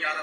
11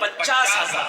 50,000।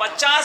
50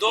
2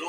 2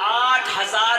8,000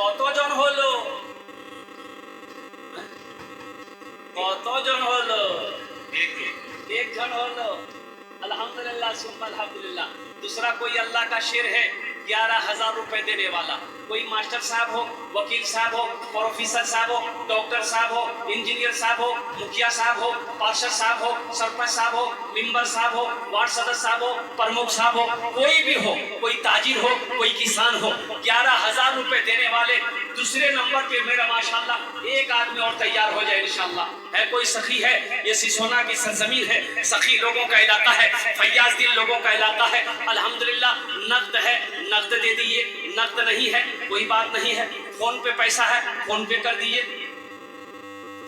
কতজন হলো? কতজন হলো? ایک جن ہو لو الحمدللہ ثم الحمدللہ. دوسرا کوئی اللہ کا شیر ہے 11,000 روپے دینے والا. کوئی ماسٹر صاحب ہو, وکیل صاحب ہو, پروفیسر صاحب ہو, ڈاکٹر صاحب ہو, انجینئر صاحب ہو, مکھیا صاحب ہو, پارشد صاحب ہو, سرپنچ صاحب ہو, ممبر صاحب ہو, وارڈ صدر صاحب ہو, پرمکھ صاحب ہو, کوئی بھی ہو, کوئی تاجر ہو, کوئی کسان ہو, 11,000 روپے دینے والے دوسرے نمبر پہ میرا ماشاءاللہ ایک آدمی اور تیار ہو جائے انشاءاللہ. ہے کوئی سخی ہے؟ یہ سسونا کی سرزمین ہے, سخی لوگوں کا علاقہ ہے, فیاض دل لوگوں کا علاقہ ہے. الحمدللہ نقد ہے, نقد دے دیئے. نقد نہیں ہے کوئی بات نہیں ہے, فون پہ پیسہ ہے فون پہ کر دیئے.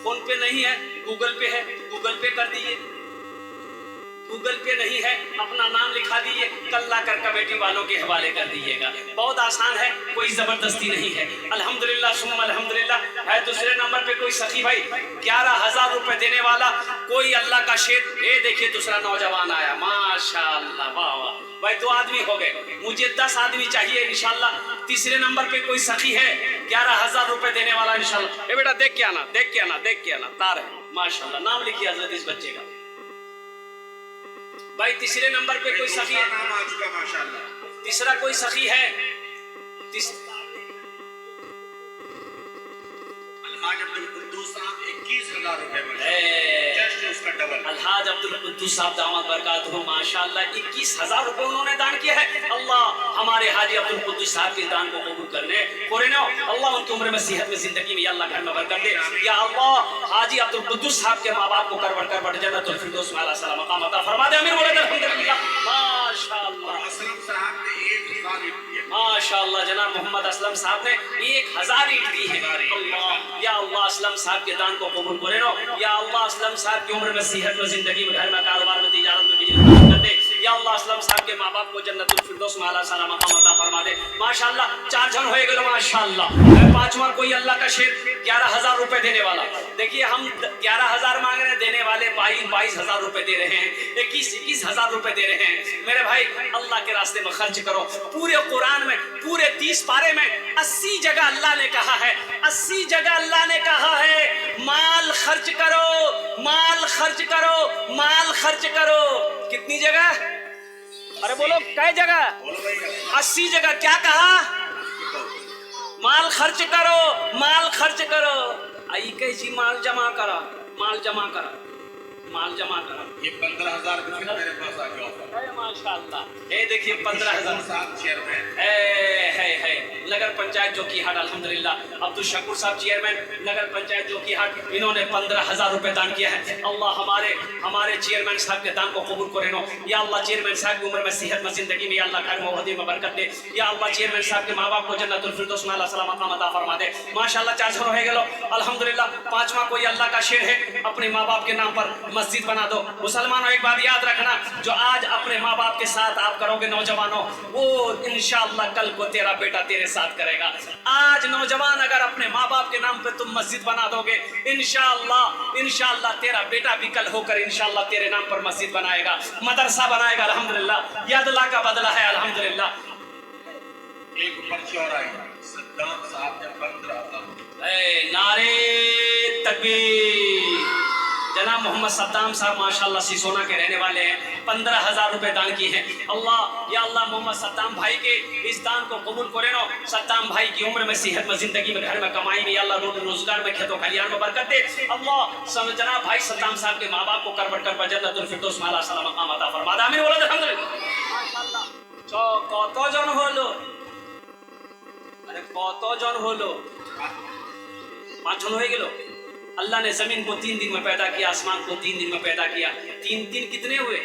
فون پہ نہیں ہے گوگل پہ ہے گوگل پہ کر دیئے. گوگل پہ نہیں ہے اپنا نام لکھا دیئے, کل لا کر کمیٹی والوں کے حوالے کر دیئے گا. بہت آسان ہے, کوئی زبردستی نہیں ہے. الحمدللہ ثم الحمدللہ. ہے دوسرے نمبر پہ کوئی سخی بھائی 11,000 روپے دینے والا, کوئی اللہ کا شیر. اے دیکھیے دوسرا نوجوان آیا, ماشاءاللہ, واہ واہ بھائی, 2 آدمی ہو گئے, مجھے 10 آدمی چاہیے انشاءاللہ. تیسرے نمبر پہ کوئی سخی ہے 11,000 روپے دینے والا انشاءاللہ. اے بیٹا دیکھ کے آنا, دیکھ کے آنا, دیکھ کے آنا. تار ہے ماشاءاللہ, نام لکھیے حضرت اس بچے کا. بھائی تیسرے نمبر پہ کوئی سخی ہے, نام آ چکا ماشاءاللہ. تیسرا کوئی سخی ہے. الحاج عبد القدوس صاحب 21,000 روپے میں جسٹ اس کا ڈبل. الحاج عبد القدوس صاحب دامت برکاتہ ماشاءاللہ 21,000 روپے انہوں نے دان کیا ہے. اللہ ہمارے حاجی عبد القدوس صاحب کے دان کو قبول کرنے اللہ ان کی عمر میں صحت میں زندگی میں یا اللہ گھر میں برکت دے. یا اللہ حاجی عبد القدوس صاحب کے ماں باپ کو کر جنت الفردوس میں اعلیٰ سلام مقام عطا فرما دے. امیر ولد الحمدللہ ماشاءاللہ. اسلم صاحب نے 1,000 اینٹ دیے ماشاءاللہ. جناب محمد اسلم صاحب نے 1,000 اینٹ دی ہے. اللہ یا اللہ اسلم صاحب کے دان کو قبول کرے نو. یا اللہ اسلم صاحب کی عمر میں صحت میں زندگی میں گھر میں کاروبار میں تجارت میں بزنس کر دے. یا اللہ اسلم صاحب کے ماں باپ کو جنت الفردوس میں اعلیٰ سلام مقام عطا فرما دے. ماشاءاللہ 4 جن ہوئے گئے ماشاءاللہ. 5واں کوئی اللہ کا شیر 11,000 روپے دینے والا. دیکھیے ہم 11,000 مانگ رہے ہیں, دینے والے 22,000 روپے دے رہے ہیں, 21,000 روپے دے رہے ہیں. میرے بھائی اللہ کے راستے میں خرچ کرو. پورے قرآن میں پورے 30 پارے میں 80 جگہ اللہ نے کہا ہے, 80 جگہ اللہ نے کہا ہے مال خرچ کرو, مال خرچ کرو, مال خرچ کرو. کتنی جگہ؟ ارے بولو کئی جگہ؟ 80 جگہ. کیا کہا؟ مال خرچ کرو, مال خرچ کرو. آئی کیسی مال جمع کرا, مال جمع کرا, مال جمع کرا. یہ 15,000 روپے میرے پاس آ گیا. ماشاءاللہ. اے دیکھیے 15,000 صاحب چیئرمین ہے نگر پنچایت جوکی ہاٹ. الحمدللہ عبد الشکور صاحب چیئرمین نگر پنچایت جوکی ہاٹ, انہوں نے 15,000 روپے دان کیا ہے. اللہ ہمارے چیئرمین صاحب کے دان کو قبول کرے نو. یا اللہ چیئرمین صاحب کی عمر میں صحت میں زندگی میں یا اللہ گھر میں وحدی میں برکت دے. یا اللہ چیئرمین صاحب کے ماں باپ کو جنت الفردوس میں اللہ سلام مقام عطا فرما دے. ماشاءاللہ 4 جن ہوئے گئے. الحمدللہ 5واں کوئی اللہ کا شیر ہے, اپنے ماں باپ کے نام پر مسجد بنا دو. مسلمانوں ایک بات یاد رکھنا, جو آج اپنے ماں باپ کے ساتھ آپ کرو گے نوجوانوں, وہ انشاءاللہ کل کو تیرا بیٹا تیرے ساتھ کرے گا. آج نوجوان اگر اپنے ماں باپ کے نام پہ تم مسجد بنا دو گے, انشاءاللہ تیرا بیٹا بھی کل ہو کر انشاءاللہ تیرے نام پر مسجد بنائے گا, مدرسہ بنائے گا. الحمدللہ یہ اللہ کا بدلہ ہے. الحمدللہ. ایک پرچی اور آئی, صدام صاحب نے 15,000. نعرے تکبیر. جناب محمد صدام صاحب ماشاءاللہ سسونا کے رہنے والے ہیں, 15,000 روپے دان کیے ہیں. اللہ یا اللہ محمد صدام بھائی کے اس دان کو قبول کرے نو. صدام بھائی کی عمر میں صحت میں زندگی میں گھر میں کمائی میں یا اللہ روزگار میں کھیتوں کھلیان میں برکت دے. اللہ جناب بھائی صدام صاحب کے ماں باپ کو کر جنت الفردوس میں اعلیٰ سلام مقام عطا فرما دے. آمین ولد الحمدللہ. কত জন হলো? আরে কত জন হলো? 5 জন হয়ে গেল. اللہ نے زمین کو 3 دن میں پیدا کیا, آسمان کو 3 دن میں پیدا کیا. 3 کتنے ہوئے؟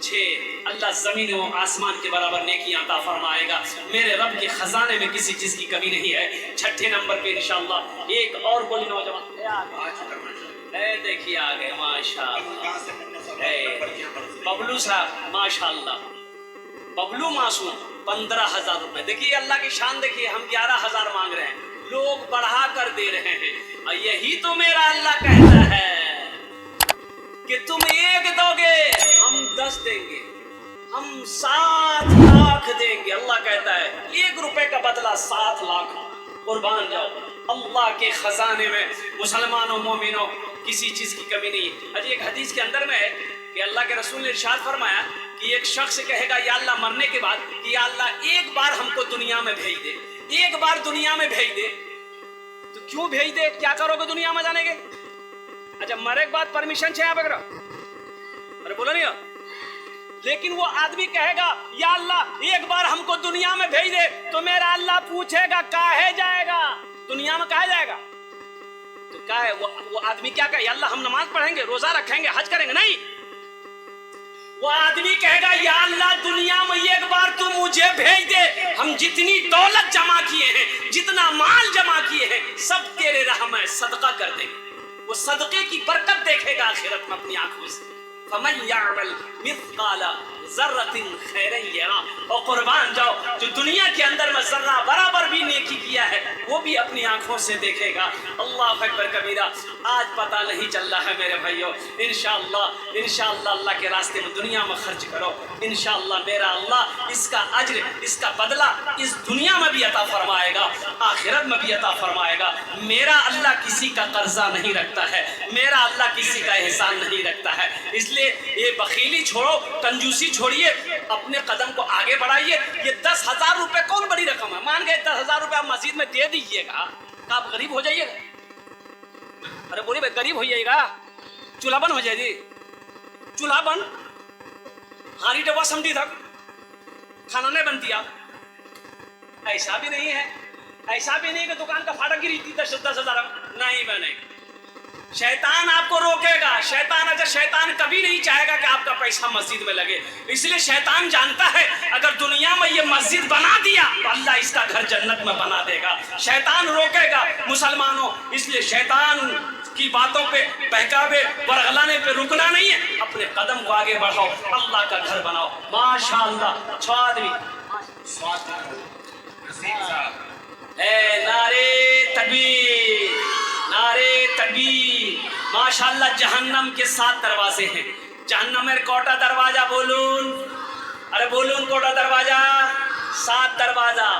6. اللہ زمین و آسمان کے برابر نیکیاں عطا فرمائے گا. میرے رب کے خزانے میں کسی چیز کی کمی نہیں ہے. 6 نمبر پہ انشاءاللہ ایک اور کوئی نوجوان اے دیکھیے آ گئے ماشاءاللہ. ببلو صاحب ماشاءاللہ, ببلو معصوم 15,000 روپے. دیکھیے اللہ کی شان دیکھیے, ہم 11,000 مانگ رہے ہیں, لوگ بڑھا کر دے رہے ہیں. یہی تو میرا اللہ کہتا ہے کہ تم 1 دو گے ہم 10 دیں گے, ہم 7 لاکھ دیں گے. اللہ کہتا ہے 1 روپے کا بدلہ 7 لاکھ. قربان جاؤ, اللہ کے خزانے میں مسلمانوں مومنوں کسی چیز کی کمی نہیں. ایک حدیث کے اندر میں کہ اللہ کے رسول نے ارشاد فرمایا کہ ایک شخص کہے گا یا اللہ مرنے کے بعد کہ یا اللہ ایک بار ہم کو دنیا میں بھیج دے، ایک بار دنیا میں بھیج دے. تو کیوں بھیج دے؟ کیا کرو گے دنیا میں جانے کے؟ اچھا مرے کے بعد پرمیشن چاہیے بغیر؟ ارے بولو نہیں. لیکن وہ آدمی کہے گا یا اللہ ایک بار ہم کو دنیا میں بھیج دے، تو میرا اللہ پوچھے گا کاہے جائے گا دنیا میں، کہاں جائے گا؟ تو کیا ہے وہ آدمی کیا کہے؟ یا اللہ ہم نماز پڑھیں گے، روزہ رکھیں گے، حج کریں گے؟ نہیں. وہ آدمی کہے گا یا اللہ دنیا میں ایک بار تو مجھے بھیج دے، ہم جتنی دولت جمع کیے ہیں، جتنا مال جمع کیے ہیں، سب تیرے راہ میں صدقہ کر دیں گے. وہ صدقے کی برکت دیکھے گا آخرت میں اپنی آنکھوں سے. فَمَنْ يَعْمَلْ مِثْقَالَ ذَرَّةٍ خَيْرًا يَرَهُ. اور قربان جاؤ جو دنیا کے اندر میں ذرہ برابر بھی نیکی کیا ہے وہ بھی اپنی آنکھوں سے دیکھے گا. اللہ اکبر کبیرہ. آج پتہ نہیں چل رہا ہے میرے بھائیو. انشاءاللہ اللہ کے راستے میں دنیا میں خرچ کرو. انشاءاللہ میرا اللہ اس کا اجر، اس کا بدلہ اس دنیا میں بھی عطا فرمائے گا، آخرت میں بھی عطا فرمائے گا. میرا اللہ کسی کا قرضہ نہیں رکھتا ہے، میرا اللہ کسی کا احسان نہیں رکھتا ہے. اس لیے یہ بخیلی چھوڑو، کنجوسی چھوڑیے، اپنے قدم کو آگے بڑھائیے. یہ 10,000 روپے کون بڑی رقم ہے؟ مان گئے 10,000 روپے آپ مسجد میں دے دیجئے گا تو آپ غریب ہو جائیے گا. ارے بولیے بھائی غریب ہو جائے گا، چولہا بن ہو جائے گی. چولہا بن ہاری ڈبا سمجھی تھا کھانا نہیں بنتی. آپ ایسا بھی نہیں ہے، ایسا بھی نہیں کہ دکان کا پھاٹک گری تھی 10,000 نہیں بنے. شیطان آپ کو روکے گا. شیطان کبھی نہیں چاہے گا کہ آپ کا پیسہ مسجد میں لگے. اس لیے شیطان جانتا ہے اگر دنیا میں یہ مسجد بنا دیا تو اللہ اس کا گھر جنت میں بنا دے گا. شیطان روکے گا مسلمانوں. اس لیے شیطان کی باتوں پہ، بہکاوے ورغلانے پہ رکنا نہیں ہے. اپنے قدم کو آگے بڑھاؤ، اللہ کا گھر بناؤ. ماشاءاللہ 6 آدمی نعرے تکبیر، نعرے تکبیر. ماشاءاللہ جہنم کے 7 دروازے ہیں. جہنم میں کوٹا دروازہ بولون، ارے بولون کوٹا دروازہ 7 دروازہ.